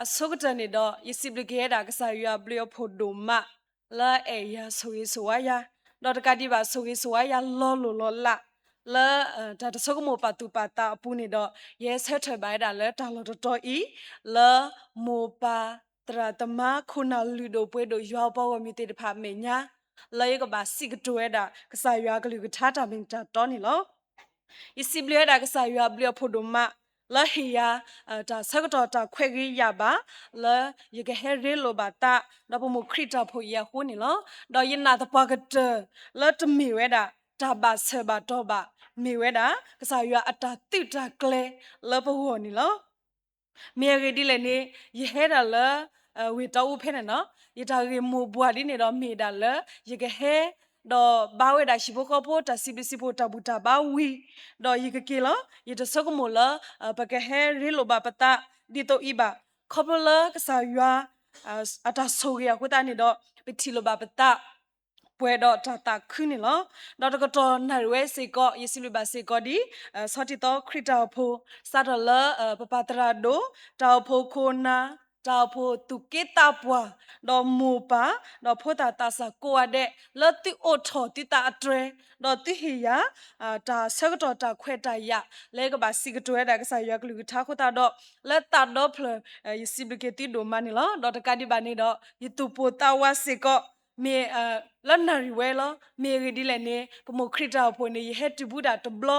အစောကတနေတော့ယစီပလကေတာကစားရပလျောဖို့ဒိုမလာအေယာဆိုရီဆိုဝါယာတော့တကတိပါဆိုရီဆိုဝါယာလောလောလောလာလာဒါတဆောကမောပါတူပါတာအပူနေတော့ရဲဆက်ထပိုင်တာလဲတာလို့တော်ဤလာမောပါတရတမခုနာလူဒိုပွဲတို့ရွာပေါ်ဝမြတေတဖာမေညာလဲကပါစီကတွဲတာကစားရကလူကထားတာမင်းတာတော်နေလောယစီပလကေတာကစားရပလျောဖို့ဒိုမလာဟီယာဒါဆကတော့တာခွဲကြီးရပါလာယကဟဲရီလိုဘာတာတော့ပမခရစ်တာဖို့ရခုန်လောတော့ယနာတပကတလာတမီဝဲတာဒါဘာဆဘာတော့ဘာမီဝဲတာကစားရအတာတိတာကလေလာပဟောနီလောမြေရီဒီလည်းနေယဟဲတာလာဝေတော့ဖဲနော်ယတာရီမူဘွားဒီနေတော့မိတာလာယကဟဲတော့ဘာဝဲတာရှိဖို့ကဖို့တာစီဘီစီဖို့တာဘူတာဘာဝီတော့ယကကေလောယတဆောကမိုလာပကဟဲရီလိုဘာပတာဒီတော့ဤဘာခေါပလာကစားရအတာဆိုရခုတာနေတော့ပတိလိုဘာပတာပွဲတော့တာခွနေလောတော့ကတော့နာရွဲစေကောယစီလူဘာစေကောဒီစောတိတော့ခရစ်တာဖိုစာတော်လပပတရာဒိုတောက်ဖိုခိုနာတောက်ဖိုသူကေတာပွားတော့မူပါတော့ဖိုတာတာစာကိုရတဲ့လတိအိုထောတိတာအတွဲတော့တိဟီယာဒါဆကတော့တာခွဲတာရလဲကပါစီကတွဲတာကစားရကလူထားခတာတော့လက်တာတော့ဖလယစီဘကေတီဒိုမနီလောတော့တကဒီဘာနေတော့ယတူပိုတာဝါစေကောမေလန်နာရီဝဲလောမေရီဒီလည်းနေပမခရစ်တာဖို့နေဟက်တူဘူဒါတဘလ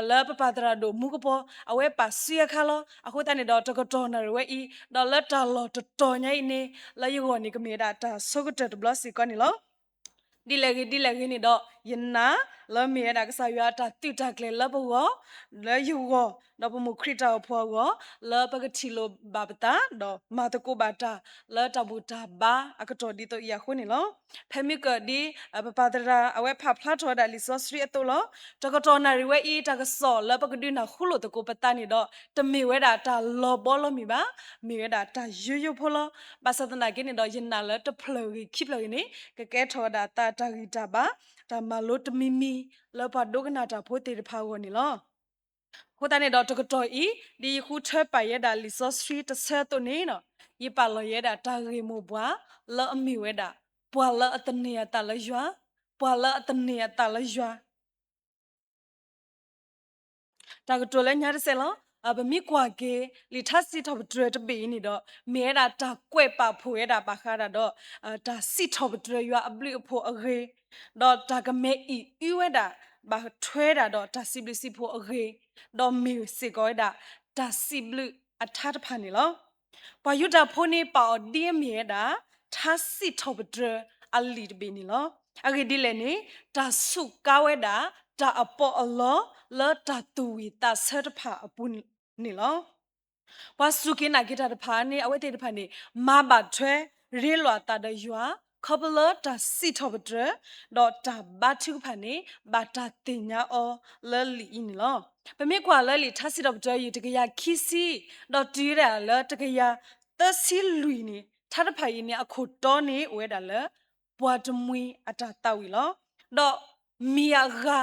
လာပပဒရာဒိုမူကပေါ်အဝဲပါစီယခါလောအခုတနေတော့တကတော်နာရီဝဲဤတော့လက်တာလောတတော်ညိုင်းနေလာယောနေကမေဒါတာဆုကတတဘလစီကောနီလောဒီလေကြီးနေတော့ယနာလမေရတာကစားရတာတိတကလေလဘဝလဲယူဝတော့ပမခရစ်တာဖောကောလပကတိလိုဘာပတာတော့မာတကိုဘာတာလတဘူတာဘာအကတော်ဒီတော့ရခုနေလောဖဲမိကဒီပပဒရာအဝဲဖဖလာထော်ဒါလီဆိုစရီအတူလောတကတော်နာရီဝဲဤတကစောလပကဒီနာခုလိုတကိုပတာနေတော့တမီဝဲတာတာလောဘောလောမီပါမီဝဲတာတာယူဖိုလောပါစတနာကိနေတော့ယနာလတဖလိုခိပလိုနေကကဲထော်ဒါတာတာဂီတာဘာဒါမလို့တမီမီလောပါဒုကနာတာဖိုတေတဖာကိုနေလောခုတနေတော့တကတော်ဤဒီခုထပ်ပါရတာလီဆိုစရီတဆတ်တော့နေနော်ယပါလောရတာတာရီမူဘွာလောအမီဝဲတာပွာလာအတနေတလရွာပွာလာအတနေတလရွာတာကတော်လဲညာတဲ့ဆဲလောဘမိကွာကေလီထစီထော်ဒရတပီနေတော့မဲတာတာကွဲ့ပါဖိုရတာပါခါတာတော့ဒါစီထော်ဒရရွာအပလီဖို့အခေတော့တာကမဲဤဝဲတာဘာထွဲတာတော့ဒါစီဘလစီဖို့အခေတော့မီစီကောဒါဒါစီဘလအထာတဖာနေလောဘာယူတာဖိုနေပါဒီမဲတာသာစီထော်ဒရအလီတပီနေလောအခေဒီလဲနေတာစုကားဝဲတာတာအပေါ်အလောလောတာတူဝီတာဆတ်ဖာအပူနေလောဝါစုကိနာဂီတာတဖာနေအဝဲတေတဖာနေမဘာထွဲရေလွာတာဒရွာခပလတာစီထောပဒရဒေါ်တာဘာထုဖာနေဘာတာတင်ညာအောလလီနေလောပမေကွာလလီထစီတော့ဒရတကရခီစီဒေါ်တီရလတကရသစီလူနေထတဖာရင်အခုတော်နေဝဲတာလပွားတမွေအတာတောက်ဝီလောဒေါ်မီယာဂါ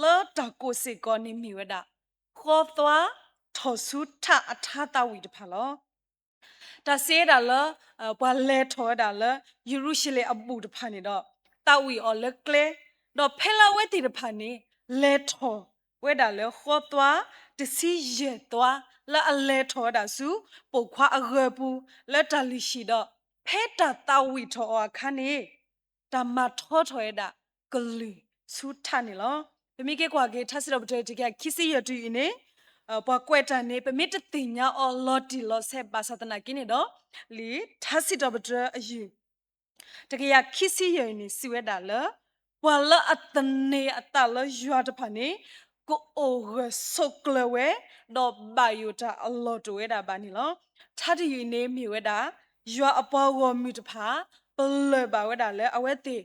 လောတာကိုစေကောနေမီဝဲတာခေါ်သွားထောဆုထအထာတာဝီတဖာလောတာစေးတာလဘွာလဲထောတာလယေရုရှလေအပူတဖာနေတော့တာဝီအော်လကလေတော့ဖဲလာဝဲတီတဖာနေလဲထောဝဲတာလဲခေါ်သွားတစီရဲသွားလာအလဲထောတာစုပုတ်ခွာအရပူလက်တလီရှိတော့ဖဲတာတာဝီထောအခါနေတမထောထောရတာဂလူစုထနေလောပမိကေကွာကေထဆရဘတဲ့တကခီစီရတူနေပကွက်တန်နေပမိတတင်ညာအော်လော်တီလော်ဆက်ပါစတနာကိနေတော့လီထစီတဘတဲ့အယူတကခီစီရနေစီဝဲတာလပွာလအတနေအတလရွာတဖာနေကိုအိုရဆုကလဝဲတော့ဘိုင်ယိုတာအလော်တဝဲတာပါနေလောထတီယူနေမြဝဲတာရွာအပေါ်ဝမီတဖာပလဘာဝဲတာလဲအဝဲတေ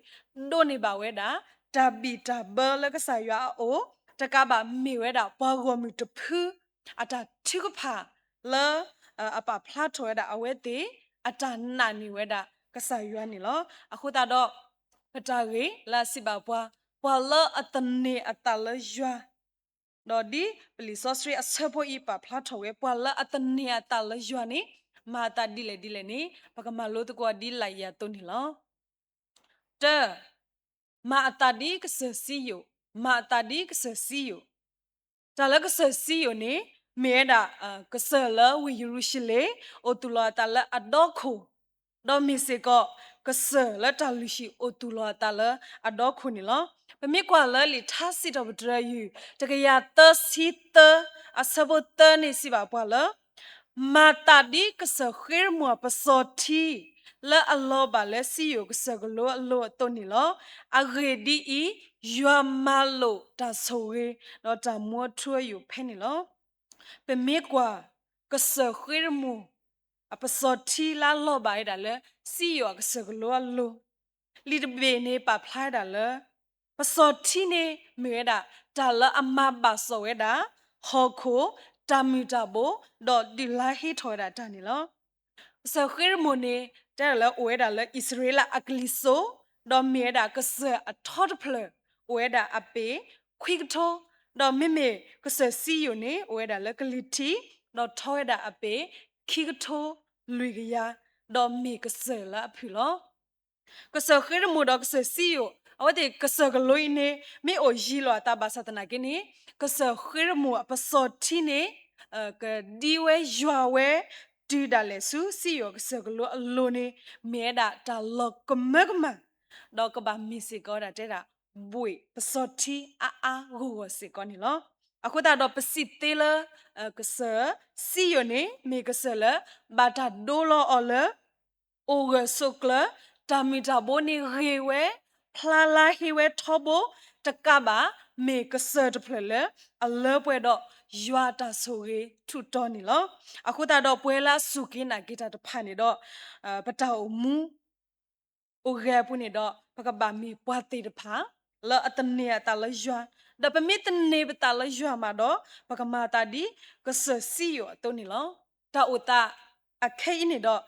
ဒိုနေပါဝဲတာဒါဘီတာဘလကဆာရွာအိုတကဘာမီဝဲတာဘောဂဝမီတဖူအတာတိကဖာလာအပဖလာထွဲတာအဝဲတေအတာနာနီဝဲတာကဆာရွာနေလောအခုတာတော့ပတာရေလာစီပါပွားပွာလာအတနေအတာလရွာတော့ဒီပလီဆော့စရီအဆဖို့ဤပဖလာထွဲပွာလာအတနေအတာလရွာနေ มาตาดิเลนี่ปะกะมาโลตะกว่าดิไลยาตุนี่ลอเตมาตาดิกะเสซีโยมาตาดิกะเสซีโยตาละกะเสซีโยนี่เมดากะเสละวิเยรูชาเล็มโอตุลาตาละอดอโคดอมิเซก็กะเสละตาลุชิโอตุลาตาละอดอโคนี่ลอปะมีกว่าละลิทัสซิดอบดรายูตะกะยาเตซีเตอะซะโบเตนี่สิบาปะละมาตาดิกะเสkhiรมัวปะซอทีละอัลลอฮ์บาเลซีโยกะเสกโลอัลลอฮ์ตัวนี่ลออะเรดีอียัวมาโลตาโซเรลอตามัวทัวอยู่เพนี่ลอเป็นเมกว่ากะเสkhiรมัวอะปะซอทีละลอบาไอดาเลซีโยกะเสกโลอัลลอฮ์ลีดเบเนปะพลายดาเลปะซอทีเนเมดาตาละอะมาบาโซเวดาฮอโคตามิตาโบดอดิลาฮิทอดาตานี่ลอเสkhiรมัวเนแต่ละโอเวดาละอิสราเอลอะกลิโซดอเมดากะเสอะทอดเพลโอเวดาอะเปควิกโตดอเมเมกะเสซีโยเนโอเวดาละกลิทีดอทอเวดาอะเปคิกโตลุยกะยาดอเมกะเสละอะพิลอกะเสkhiรมัวดอกะเสซีโยအဝတ်ကစကလွိနေမေအိုဂျီလောတာဘာသတနာကိနေကစခိရမူပစောတီနေကဒီဝဲယွာဝဲတီဒါလေဆူစီယောကစကလောအလိုနေမဲဒါတာလောကမကမတော့ကဘာမီစီကောဒါတဲ့တာဘွေပစောတီအာဟူဝစီကောနီလောအခုတာတော့ပစီတေလကစစီယောနေမေကစလဘာတာဒိုလောအလအိုဂဆုကလတာမီတာဘိုနီရေဝဲพลาลาฮิเวทอโบตะกะบาเมกะเซตเพลเลอเลป่วยดอกยัวตาโซเรทุตอนี่ลอအခုตาดอกป่วยลาสุกินากิตาตะพานี่ดอกปะตาอมูโอเรปุนี่ดอกปะกะบามีปวาติตะพาละอัตเนียตาละยัวดะปะมิตเนปะตาละยัวมาดอกปะกะมาตาดิกะเซซีโยตอนี่ลอตาโอตาอะเคอินี่ดอก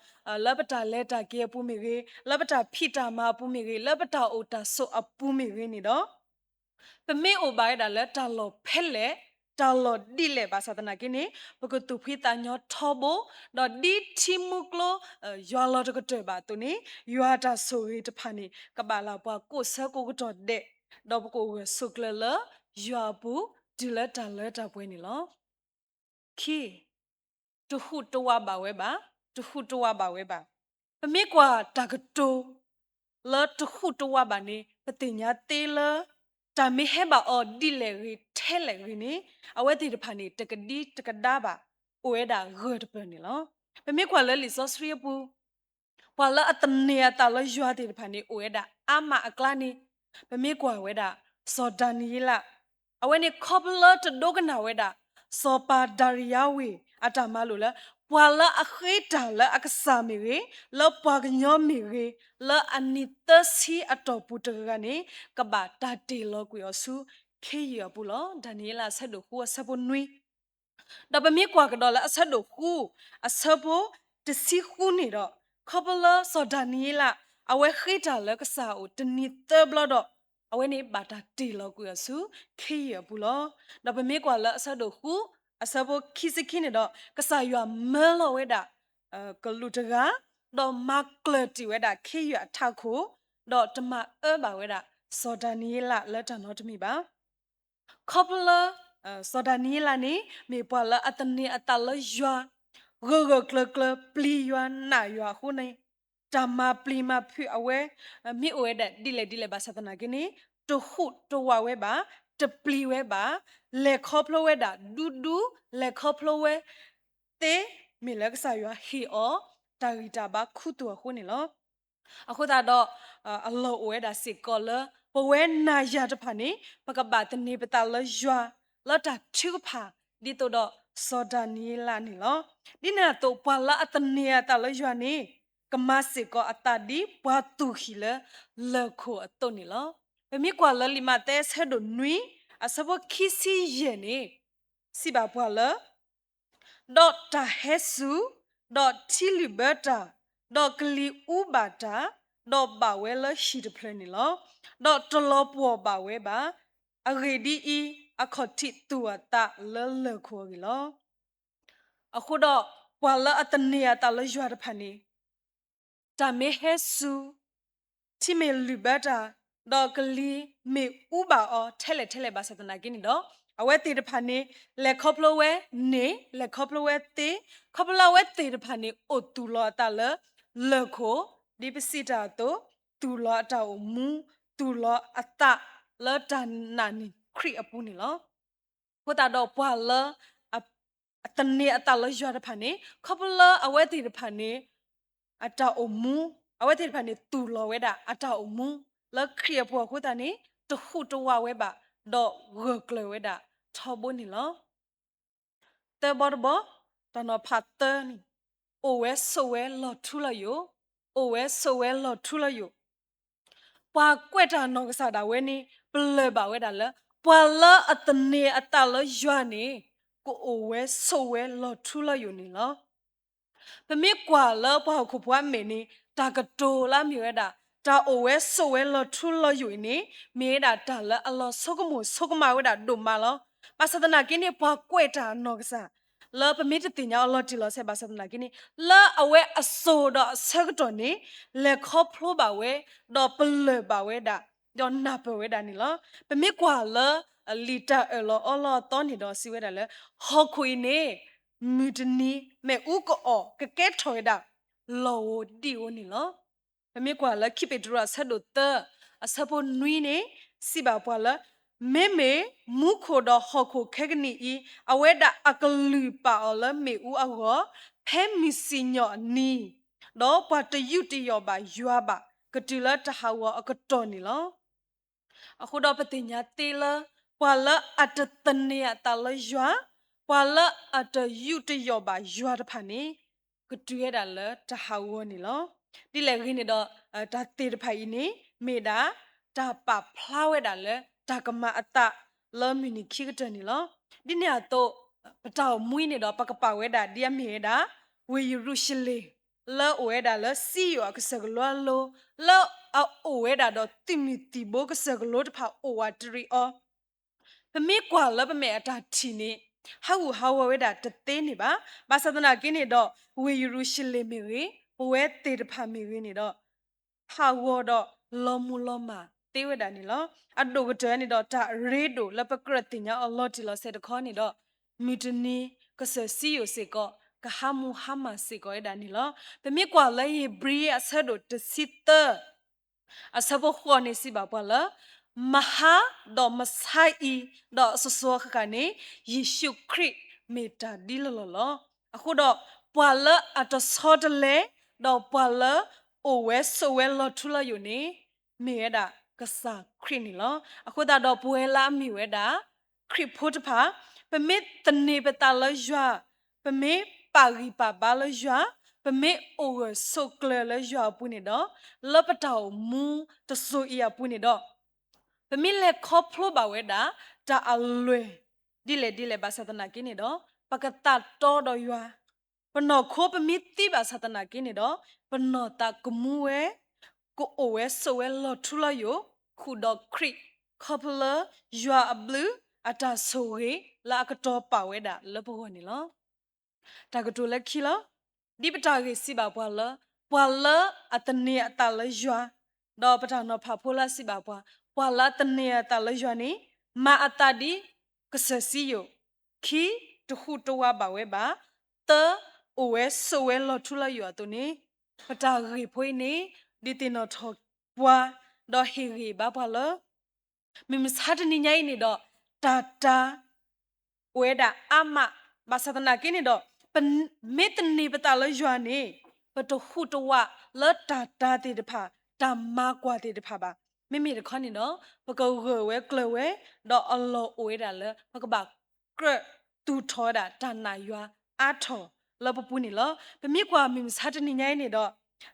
လဘတာလက်တာကေပူမီရေလဘတာဖိတာမာပူမီရေလဘတာအိုတာဆိုအပူမီရေနေတော့ပမေအိုဘိုင်ဒါလက်တာလောဖဲလေတာလောဒီလေဘာသာတနာကိနေပကတူဖိတာညောထောဘဒေါ်ဒီတီမုကလိုယွာလောတကတဲ့ပါတူနေယွာတာဆိုရီတဖာနေကဘာလာပွားကိုဆကိုကတော့တဲ့ဒေါ်ပကိုဆုကလလယွာဘူးဒီလက်တာလက်တာပွဲနေလောခီတခုတဝပါဝဲပါတခုတဝပါဝဲပါပမေကွာတကတိုလောတခုတဝပါနေပတိညာတေလတာမေဟဲပါအော်ဒီလေရီထဲလေရီနေအဝဲတိတဖာနေတကဒီတကဒါပါအိုဝဲတာဂတ်ပနေလောပမေကွာလဲလီဆော့စရီပူပွာလအတနေတာလယွာတိတဖာနေအိုဝဲတာအမအကလာနေပမေကွာဝဲတာစောဒနီလာအဝဲနေကောပလာတဒိုကနာဝဲတာစောပါဒါရီယာဝေအတာမလို့လားပွာလာအခေတာလာအကစားမီရေလောပွာကညောမီရေလောအနိတစီအတော်ပူတကနေကဘာတာတီလောကွေော်စုခေရပူလောဒါနီလာဆက်တို့ကိုဆက်ဖို့နွီဒါပမေကွာကတော့လာဆက်တို့ကိုအဆဖို့တစီခုနေတော့ခေါပလာစောဒါနီလာအဝဲခေတာလကစားဦးတနီတဘလတော့အဝဲနေဘာတာတီလောကွေော်စုခေရပူလောဒါပမေကွာလာဆက်တို့ကိုအစဘခိစခိနေတော့ကဆာယွာမဲလောဝဲတာကလူတကတော့မကလတီဝဲတာခေယအထခုတော့တမဘာဝဲတာစောဒနီလာလက်တနော်တမိပါခေါပလာစောဒနီလာနေမေပွာလာအတနေအတလယွာဂဂကလကလပလီယွာနာယွာခုနေတမပလီမဖွအဝဲမိဝဲတဲ့ဒီလေဘာသနာကိနေတခုတဝဝဲပါတပလီဝဲပါလေခေါပလဝဲတာဒူဒူလေခေါပလဝဲတေမိလက်ဆာယွာဟီအောတာဂီတာဘာခုတူခုနေလောအခုဒါတော့အလောဝဲတာစစ်ကောလဘဝဲနာရတဖာနေပကဘာတနေပတလယွာလတာချူဖာဒီတော့စောဒနီလာနေလောဒီနာတော့ပွာလာအတနေတလယွာနေကမစစ်ကောအတဒီဘွာတူခီလခိုအတုန်နေလောဘမိကွာလလီမတဲဆဲဒိုနွီအစဘခီစီယေနေစီဘာပွာလဒေါ်တာဟဲဆူဒေါ်တီလီဘတာဒေါ်ကလီဥဘာတာဒေါ်ဘာဝဲလရှိတဖလနေလောဒေါ်တလောပေါ်ဘာဝဲပါအဂေဒီအီအခေါတိတူအတာလလခိုဂီလောအခုတော့ ပွာလာအတနေအတလရွာတဖာနေတာမေဟဲဆူတိမေလူဘတာဒေါကလီမေဥပါအောထဲလေဘာစတနာကိနီတော့အဝဲတေတဖာနေလက်ခေါပလဝဲနေလက်ခေါပလဝဲတေခေါပလဝဲတေတဖာနေအိုတူလောတာလခိုဒီပစီတာတော့တူလောအတာမူတူလောအတလတနာနီခရီအပူနီလောဟိုတာတော့ပွာလအတနေအတလရွာတဖာနေခေါပလအဝဲတေတဖာနေအတာအမူအဝဲတေတဖာနေတူလောဝဲတာအတာအမူလခရီပွားခိုတာနေတခုတဝဝဲပါတော့ဂကလဝဲတာထောဘနီလောတဲဘောဘောတနဖတ်တနီအိုဝဲဆိုဝဲလော်ထူလယိုအိုဝဲဆိုဝဲလော်ထူလယိုပွာကွက်တာနောကစားတာဝဲနီပလပါဝဲတာလပွာလအတနေအတလရွာနေကိုအိုဝဲဆိုဝဲလော်ထူလယိုနီလောပမေကွာလပွာခုပွားမေနီတာကတိုလာမြွဲတာတာအိုဝဲဆိုဝဲလော်ထူလယိုနီမေတာတာလအလောဆုကမှုဆုကမဝဲတာဒုမာလောပါစဒနာကိနေပွာကွက်တာနောကစားလောပမီတတင်ညာလော်တီလောဆေဘာစနာကိနီလာအဝဲအဆိုတော့ဆက်တော်နေလက်ခေါဖလိုပါဝဲတော့ပလပါဝဲတာတော့နာပဝဲတာနီလောပမီကွာလာလီတာအလောအလောတော့နေတော့စီဝဲတာလေဟောခွေနေမီတနီမဲဥကောကကဲထော်တာလောဒီဝနီလောပမီကွာလာခိပေဒရာဆက်တော့တအစပေါ်နွီနေစီပါပွာလာမေမေမူခိုတော့ဟောခိုခဲကနီဤအဝဲတာအကလူပါလမေဦးအောဖဲမီစီညောနီတော့ပတ်တယူတယောပါယွာပါကတိလတဟာဝအကတော်နီလောအခုတော့ပတိညာတေလပွာလအတတနေတလယွာပွာလအတယူတယောပါယွာတဖာနေကတူရတာလတဟာဝနီလောဒီလေခင်းနေတော့ဒါတေတဖာဤနေမေတာဒါပါဖလာဝဲတာလေဒါကမအတလောမီနီခိကတနီလောဒီနေတော့ပတောက်မွေးနေတော့ပကပဝဲတာဒီအမေတာဝေယူရုရှလေလောဝဲတာလစီယောကစကလောလောအဝဲတာတော့တိမီတီဘောကစကလောတဖာအိုဝါတရီအောပမေကွာလပမေအတာတီနေဟာဝဝဲတာတသေးနေပါဘာသဒနာကင်းနေတော့ဝေယူရုရှလေမီဝေဝဲတေတဖာမီဝေနေတော့ဟာဝတော့လောမူလောမာတေဝဒနီလောအဒိုကတဲနီတော့တာရေဒိုလပကရတင်ညာအလော်တီလောဆေတခေါနီတော့မီတနီကဆစီယိုစေကောကဟာမူဟာမစေကောဒနီလောပမေကွာလေဘရီအဆဒိုတစီတအစဘခေါ်နေစီပါပါလားမဟာဒေါ်မဆိုင်ဒေါ်ဆဆောခကနေယေရှုခရစ်မေတ္တာဒီလောလောအခုတော့ပွာလအတဆောတလေဒေါ်ပွာလအိုဝဲဆိုဝဲလောထူလာယိုနေမေရတာကစားခရစ်နီလောအခုတော့ပွဲလာမီဝဲတာခရစ်ဖို့တဖာပမေတနေပတလရွာပမေပါရီပါဘာလရွာပမေအိုဝဲဆိုကလလရွာပူနေတော့လပတောင်မူတဆူအီယာပူနေတော့ပမေလက်ခေါဖလိုပါဝဲတာတာအလွေဒီလေဘာသနာကိနေတော့ပကတတော်တော်ရွာပနောခိုပမေတိဘာသနာကိနေတော့ပနောတာကမူဝဲကိုအိုဝဲဆိုဝဲလောထူလာယိုခုဒခရစ်ခေါပလယွာအဘလူအတာဆိုဝဲလာကတော်ပါဝဲတာလဘောနေလောတာကတူလက်ခီလောဒီပတာကေစီပါပွာလအတနေအတလယွာတော့ပတာနော်ဖဖိုလာစီပါပွာလတနေအတလယွာနေမာအတာဒီကဆစီယိုခီတခုတဝပါဝဲပါတအိုဝဲဆိုဝဲလောထူလာယွာတုန်နေပတာကေဖွေးနေဒီတင်တော့ထောပွာတော့ဟီရီဘာပါလမိမစားတနေညိုင်းနေတော့တာဝဲတာအမဘာသဒနာကိနေတော့မေတနေပတလရွာနေပတခုတဝလတာတေတဖာတမကွာတေတဖာပါမိတခါနေတော့ပကောဝဲကလဝဲတော့အလောဝဲတာလပကဘာကရတူထောတာတနာရွာအာထောလပပူနေလောပမိကွာမိမစားတနေညိုင်းနေတော့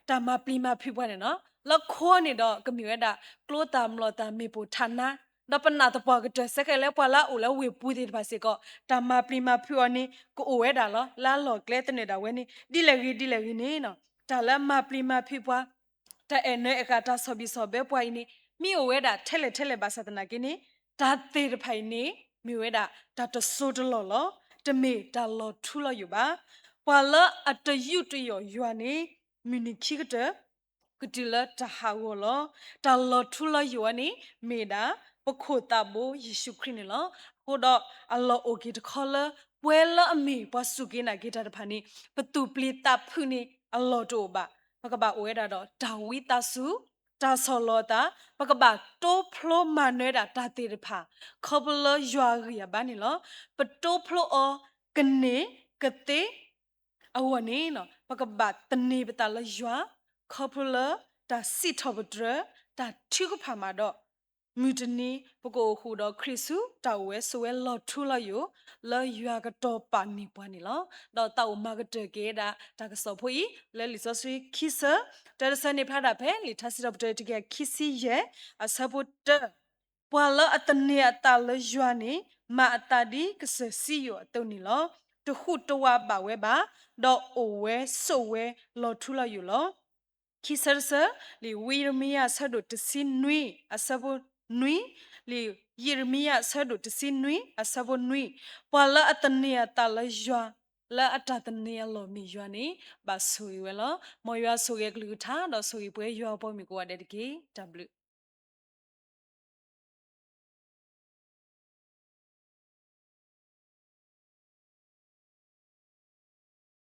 တမပလီမဖိပွားနေနော်လခေါ်နေတော့ကမြွေတာကလိုတာမလို့တာမေပူဌာနာဒပနာတပွားကတစကလဲပွာလာဦးလဝေပူတဲ့ပါစေကောတမပလီမဖိဝနီကိုအိုဝဲတာလာလောကလဲတဲ့နေတာဝဲနေဒီလေကြီးနေနော်ဒါလမပလီမဖိပွားတဲ့အဲအခါတာဆော်ဘီဆော်ဘဲပွားနေမိအိုဝဲတာထဲလေပါစတနာကိနေဒါသေးတဖိုင်နေမိဝဲတာဒါတဆိုးတလောတမေဒါလောထူလောယူပါ ပွာလအတယူတယောယွာနေမြူနီခိကတကတိလတဟာဝလောတလောထူလယွာနေမေဒါပခိုတာဘိုယေရှုခရစ်နေလောဟိုတော့အလောအိုဂီတခေါ်လပွဲလအမေပစုကေနာဂီတာတဖာနေပတူပလီတာဖုနေအလောတိုဘာပကဘာဝဲတာတော့ဒါဝီတာစုတာဆောလောတာပကဘာတိုဖလိုမနွဲတာတာတေတဖာခေါပလယွာရီယာဘာနေလောပတိုဖလိုအောကနေကတဲ့ အဝနေနော်ပကပတ်တနေပတလယွာခေါပလတာစီထဘဒရတာထိကဖာမာတော့မြူတနီပကိုခုတော့ခရစ်စုတာဝဲဆွဲလော်ထူလယိုလော်ယွာကတော့ပါနေပွားနေလောတော့တောက်မာကတကေတာတာကစောဖွေလဲလီစောဆွေခိစတာစနေဖလာတာဖဲလီထစီတော့တကခိစီရဲ့အစပုတပွာလအတနေအတလယွာနေမအတဒီကစစီယောတုန်နီလောတခုတဝပါဝဲပါတော့အိုဝဲဆိုဝဲလော်ထူလာယူလောခိဆာဆာလီဝီရမီယာဆဒိုတစင်နွီအစဘနွီလီယေရမီယာဆဒိုတစင်နွီအစဘနွီပွာလာအတနီယတလယွာလာအတတနီယလောမီယွာနေဘာဆူဝဲလောမော်ယွာဆိုရဲ့ဂလူထားတော့ဆိုပွဲယွာပေါ်မီကိုရတဲ့ကေ W